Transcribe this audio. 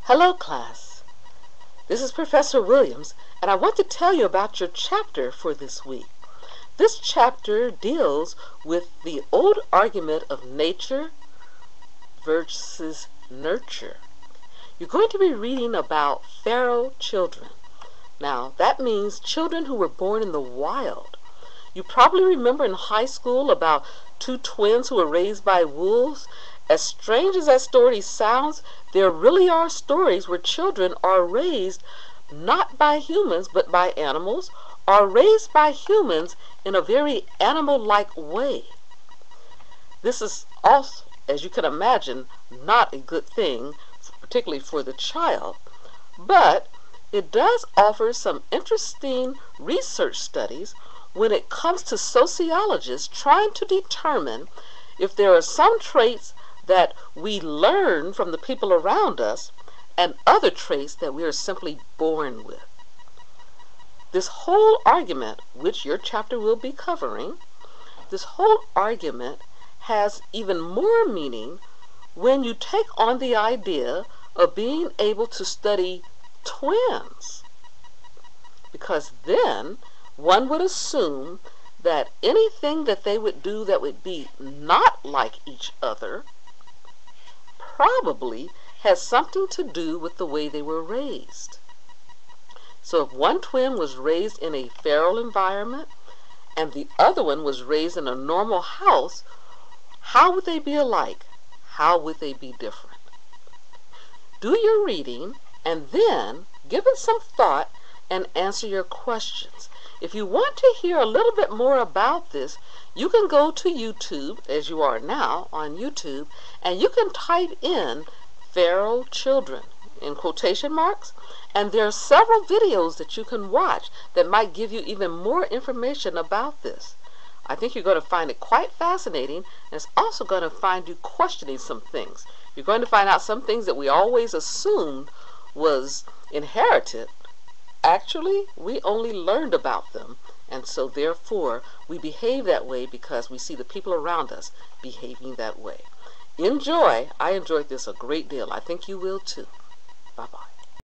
Hello, class. This is Professor Williams, and I want to tell you about your chapter for this week. This chapter deals with the old argument of nature versus nurture. You're going to be reading about feral children. Now, that means children who were born in the wild. You probably remember in high school about two twins who were raised by wolves. As strange as that story sounds, there really are stories where children are raised not by humans but by animals, or raised by humans in a very animal-like way. This is also, as you can imagine, not a good thing, particularly for the child, but it does offer some interesting research studies when it comes to sociologists trying to determine if there are some traits that we learn from the people around us and other traits that we are simply born with. This whole argument, which your chapter will be covering, this whole argument has even more meaning when you take on the idea of being able to study twins. Because then one would assume that anything that they would do that would be not like each other probably has something to do with the way they were raised. So if one twin was raised in a feral environment and the other one was raised in a normal house, how would they be alike? How would they be different? Do your reading and then give it some thought and answer your questions. If you want to hear a little bit more about this, you can go to YouTube, as you are now on YouTube, and you can type in feral children in quotation marks, and there are several videos that you can watch that might give you even more information about this. I think you're going to find it quite fascinating, and it's also going to find you questioning some things. You're going to find out some things that we always assumed was inherited. Actually, we only learned about them, and so therefore we behave that way because we see the people around us behaving that way. Enjoy. I enjoyed this a great deal. I think you will too. Bye-bye.